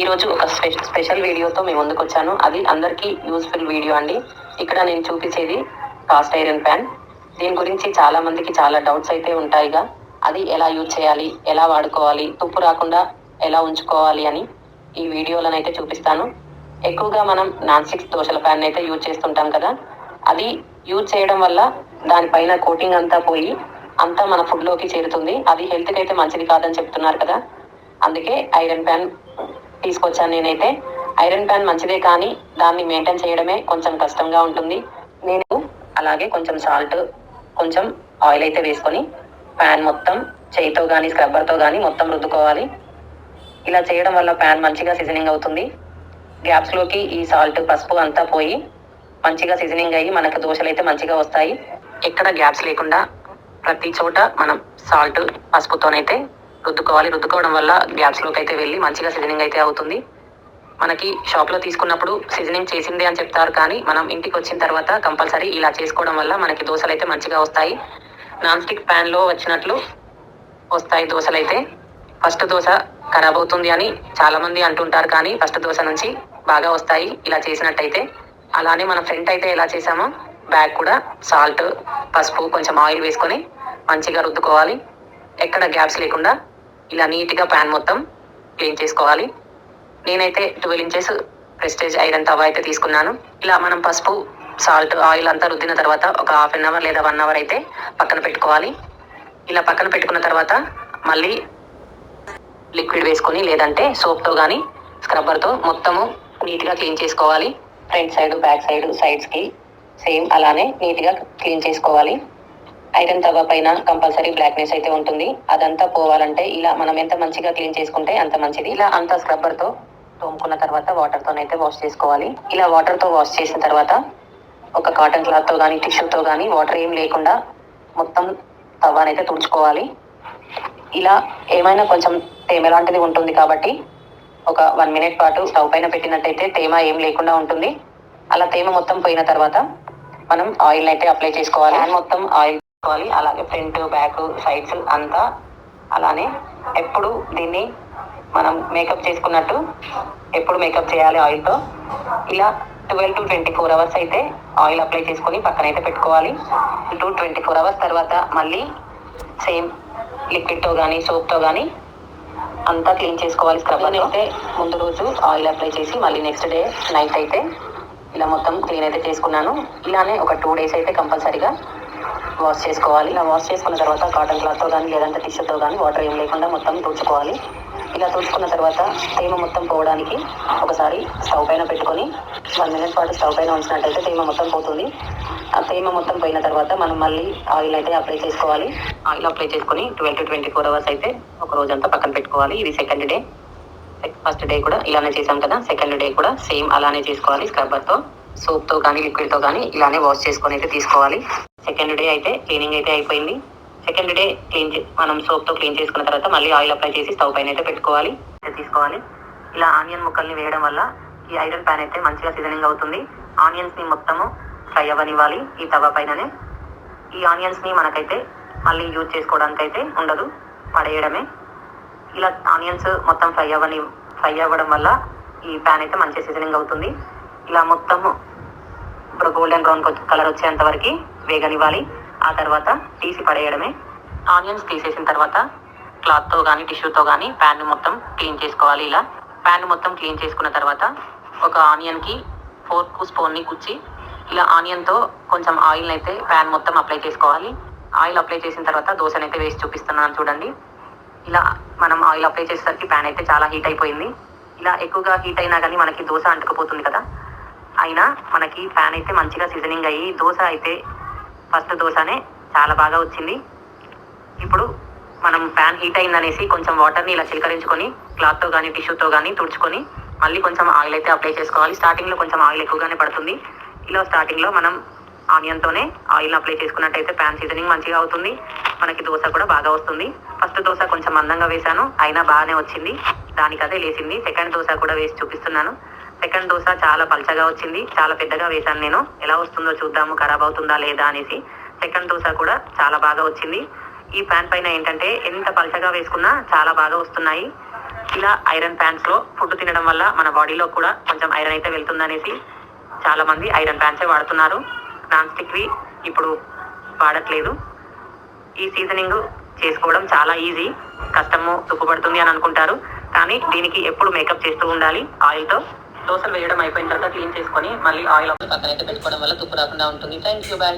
ఈరోజు ఒక స్పెషల్ వీడియోతో మేము ముందుకు వచ్చాను. అది అందరికీ యూస్ఫుల్ వీడియో అండి. ఇక్కడ నేను చూపించేది కాస్ట్ ఐరన్ ప్యాన్. దీని గురించి చాలా మందికి చాలా డౌట్స్ అయితే ఉంటాయిగా. అది ఎలా యూజ్ చేయాలి, ఎలా వాడుకోవాలి, తుప్పు రాకుండా ఎలా ఉంచుకోవాలి అని ఈ వీడియోలను అయితే చూపిస్తాను. ఎక్కువగా మనం నాన్ స్టిక్ దోశల ప్యాన్ అయితే యూజ్ చేస్తుంటాం కదా. అది యూజ్ చేయడం వల్ల దానిపైన కోటింగ్ అంతా పోయి అంతా మన ఫుడ్లోకి చేరుతుంది. అది హెల్త్కి అయితే మంచిది కాదని చెప్తున్నారు కదా. అందుకే ఐరన్ ప్యాన్ తీసుకొచ్చాను నేనైతే. ఐరన్ ప్యాన్ మంచిదే, కానీ దాన్ని మెయింటైన్ చేయడమే కొంచెం కష్టంగా ఉంటుంది. నేను అలాగే కొంచెం సాల్ట్, కొంచెం ఆయిల్ అయితే వేసుకొని ప్యాన్ మొత్తం చేయితో కానీ స్క్రబ్బర్తో కానీ మొత్తం రుద్దుకోవాలి. ఇలా చేయడం వల్ల ప్యాన్ మంచిగా సీజనింగ్ అవుతుంది. గ్యాప్స్లోకి ఈ సాల్ట్, పసుపు అంతా పోయి మంచిగా సీజనింగ్ అయ్యి మనకు దోశలు అయితే మంచిగా వస్తాయి. ఎక్కడ గ్యాప్స్ లేకుండా ప్రతి చోట మనం సాల్ట్, పసుపుతోనైతే రుద్దుకోవాలి. రుద్దుకోవడం వల్ల గ్యాప్స్లోకి అయితే వెళ్ళి మంచిగా సీజనింగ్ అయితే అవుతుంది. మనకి షాప్లో తీసుకున్నప్పుడు సీజనింగ్ చేసిందే అని చెప్తారు, కానీ మనం ఇంటికి వచ్చిన తర్వాత కంపల్సరీ ఇలా చేసుకోవడం వల్ల మనకి దోశలు అయితే మంచిగా వస్తాయి. నాన్ స్టిక్ ప్యాన్లో వచ్చినట్లు వస్తాయి దోశలు అయితే. ఫస్ట్ దోశ ఖరాబ్ అవుతుంది అని చాలామంది అంటుంటారు, కానీ ఫస్ట్ దోశ నుంచి బాగా వస్తాయి ఇలా చేసినట్టయితే. అలానే మన ఫ్రంట్ అయితే ఎలా చేసామో బ్యాక్ కూడా సాల్ట్, పసుపు, కొంచెం ఆయిల్ వేసుకొని మంచిగా రుద్దుకోవాలి. ఎక్కడ గ్యాప్స్ లేకుండా ఇలా నీట్గా ప్యాన్ మొత్తం క్లీన్ చేసుకోవాలి. నేనైతే 12 ఇంచెస్ ప్రెస్టేజ్ ఐరన్ తవా అయితే తీసుకున్నాను. ఇలా మనం పసుపు, సాల్ట్, ఆయిల్ అంతా రుద్దిన తర్వాత ఒక హాఫ్ అన్ అవర్ లేదా 1 అవర్ అయితే పక్కన పెట్టుకోవాలి. ఇలా పక్కన పెట్టుకున్న తర్వాత మళ్ళీ లిక్విడ్ వేసుకొని లేదంటే సోప్తో కానీ స్క్రబ్బర్తో మొత్తము నీట్గా క్లీన్ చేసుకోవాలి. ఫ్రంట్ సైడ్, బ్యాక్ సైడ్, సైడ్స్కి సేమ్ అలానే నీట్గా క్లీన్ చేసుకోవాలి. ఐరన్ తవా పైన కంపల్సరీ బ్లాక్నెస్ అయితే ఉంటుంది. అదంతా పోవాలంటే ఇలా మనం ఎంత మంచిగా క్లీన్ చేసుకుంటే అంత మంచిది. ఇలా అంతా స్క్రబ్బర్తో తోముకున్న తర్వాత వాటర్తోనైతే వాష్ చేసుకోవాలి. ఇలా వాటర్తో వాష్ చేసిన తర్వాత ఒక కాటన్ క్లాత్తో కానీ టిష్యూతో కానీ వాటర్ ఏం లేకుండా మొత్తం తవానైతే తుడుచుకోవాలి. ఇలా ఏమైనా కొంచెం తేమ లాంటిది ఉంటుంది కాబట్టి ఒక 1 మినిట్ పాటు స్టవ్ పైన పెట్టినట్టయితే తేమ ఏం లేకుండా ఉంటుంది. అలా తేమ మొత్తం పోయిన తర్వాత మనం ఆయిల్ అయితే అప్లై చేసుకోవాలి. ప్యాన్ మొత్తం ఆయిల్ చేసుకోవాలి. అలాగే ఫ్రంట్, బ్యాక్, సైడ్స్ అంతా అలానే. ఎప్పుడు దీన్ని మనం మేకప్ చేసుకున్నట్టు ఎప్పుడు మేకప్ చేయాలి ఆయిల్తో. ఇలా 12 to 24 అవర్స్ అయితే ఆయిల్ అప్లై చేసుకొని పక్కనైతే పెట్టుకోవాలి. 24 అవర్స్ తర్వాత మళ్ళీ సేమ్ లిక్విడ్తో కానీ సోప్తో కానీ అంతా క్లీన్ చేసుకోవాలి. స్క్రబ్బర్ అయితే ముందు రోజు ఆయిల్ అప్లై చేసి మళ్ళీ నెక్స్ట్ డే నైట్ అయితే ఇలా మొత్తం క్లీన్ అయితే చేసుకున్నాను. ఇలానే ఒక 2 days అయితే కంపల్సరీగా వాష్ చేసుకోవాలి. ఇలా వాష్ చేసుకున్న తర్వాత కాటన్ క్లాత్తో కానీ లేదంటే టిష్యూతో కానీ వాటర్ ఏం లేకుండా మొత్తం తుడుచుకోవాలి. ఇలా తుడుచుకున్న తర్వాత తేమ మొత్తం పోవడానికి ఒకసారి స్టవ్ పైన పెట్టుకొని 1 మినిట్ పాటు స్టవ్ పైన ఉంచినట్టయితే తేమ మొత్తం పోతుంది. ఆ తేమ మొత్తం పోయిన తర్వాత మనం మళ్ళీ ఆయిల్ అయితే అప్లై చేసుకోవాలి. ఆయిల్ అప్లై చేసుకొని 12 to 24 అవర్స్ అయితే ఒక రోజంతా పక్కన పెట్టుకోవాలి. ఇది సెకండ్ డే. ఫస్ట్ డే కూడా ఇలానే చేసాం కదా, సెకండ్ డే కూడా సేమ్ అలానే చేసుకోవాలి. స్క్రబ్బర్తో, సోప్తో కానీ లిక్విడ్తో కానీ ఇలానే వాష్ చేసుకొని అయితే తీసుకోవాలి. సెకండ్ డే అయితే క్లీనింగ్ అయితే అయిపోయింది. సెకండ్ డే మనం సోప్తో క్లీన్ చేసుకున్న తర్వాత మళ్ళీ ఆయిల్ అప్లై చేసి స్టవ్ పైన అయితే పెట్టుకోవాలి. ఇలా ఆనియన్ ముక్కల్ని వేయడం వల్ల ఈ ఐరన్ ప్యాన్ అయితే మంచిగా సీజనింగ్ అవుతుంది. ఆనియన్స్ని మొత్తము ఫ్రై అవ్వనివ్వాలి ఈ తవా పైననే. ఈ ఆనియన్స్ని మనకైతే మళ్ళీ యూజ్ చేసుకోవడానికి అయితే ఉండదు, పడేయడమే. ఇలా ఆనియన్స్ మొత్తం ఫ్రై అవ్వడం వల్ల ఈ ప్యాన్ అయితే మంచి సీజనింగ్ అవుతుంది. ఇలా మొత్తము ఇప్పుడు గోల్డెన్ బ్రౌన్ కలర్ వచ్చేంత వరకు వేగనివ్వాలి. ఆ తర్వాత తీసి పడేయడమే. ఆనియన్స్ తీసేసిన తర్వాత క్లాత్తో కానీ టిష్యూతో కానీ ప్యాన్ మొత్తం క్లీన్ చేసుకోవాలి. ఇలా ప్యాన్ మొత్తం క్లీన్ చేసుకున్న తర్వాత ఒక ఆనియన్కి ఫోర్క్ స్పూన్ని కుచ్చి ఇలా ఆనియన్తో కొంచెం ఆయిల్ అయితే ప్యాన్ మొత్తం అప్లై చేసుకోవాలి. ఆయిల్ అప్లై చేసిన తర్వాత దోశనైతే వేసి చూపిస్తున్నాను చూడండి. ఇలా మనం ఆయిల్ అప్లై చేసేసరికి ప్యాన్ అయితే చాలా హీట్ అయిపోయింది. ఇలా ఎక్కువగా హీట్ అయినా కానీ మనకి దోశ అంటుకుపోతుంది కదా. అయినా మనకి ప్యాన్ అయితే మంచిగా సీజనింగ్ అయ్యి దోశ అయితే ఫస్ట్ దోశనే చాలా బాగా వచ్చింది. ఇప్పుడు మనం ప్యాన్ హీట్ అయిందనేసి కొంచెం వాటర్ని ఇలా చిలకరించుకొని క్లాత్తో కానీ టిష్యూతో కానీ తుడుచుకొని మళ్ళీ కొంచెం ఆయిల్ అయితే అప్లై చేసుకోవాలి. స్టార్టింగ్లో కొంచెం ఆయిల్ ఎక్కువగానే పడుతుంది. ఇలా స్టార్టింగ్లో మనం ఆనియన్తోనే ఆయిల్ అప్లై చేసుకున్నట్టయితే ప్యాన్ సీజనింగ్ మంచిగా అవుతుంది. మనకి దోశ కూడా బాగా వస్తుంది. ఫస్ట్ దోశ కొంచెం మందంగా వేశాను, అయినా బాగానే వచ్చింది, దానికదే లేచింది. సెకండ్ దోశ కూడా వేసి చూపిస్తున్నాను. సెకండ్ దోశ చాలా పల్చగా వచ్చింది, చాలా పెద్దగా వేశాను నేను. ఎలా వస్తుందో చూద్దాము, ఖరాబ్ అవుతుందా లేదా అనేసి. సెకండ్ దోశ కూడా చాలా బాగా వచ్చింది. ఈ ప్యాన్ పైన ఏంటంటే ఎంత పల్చగా వేసుకున్నా చాలా బాగా వస్తున్నాయి. ఇలా ఐరన్ ప్యాన్స్ లో ఫుడ్ తినడం వల్ల మన బాడీలో కూడా కొంచెం ఐరన్ అయితే వెళ్తుందనేసి చాలా మంది ఐరన్ ప్యాన్సే వాడుతున్నారు. నాన్ స్టిక్వి ఇప్పుడు వాడట్లేదు. ఈ సీజనింగ్ చేసుకోవడం చాలా ఈజీ. కష్టము తుప్పుపడుతుంది అని అనుకుంటారు, కానీ దీనికి ఎప్పుడు మేకప్ చేస్తూ ఉండాలి ఆయిల్తో. దోశలు వేయడం అయిపోయిన తర్వాత క్లీన్ చేసుకొని మళ్ళీ ఆయిల్ పక్కనైతే పెట్టుకోవడం వల్ల తుప్పు రాకుండా ఉంటుంది. Thank you, bye.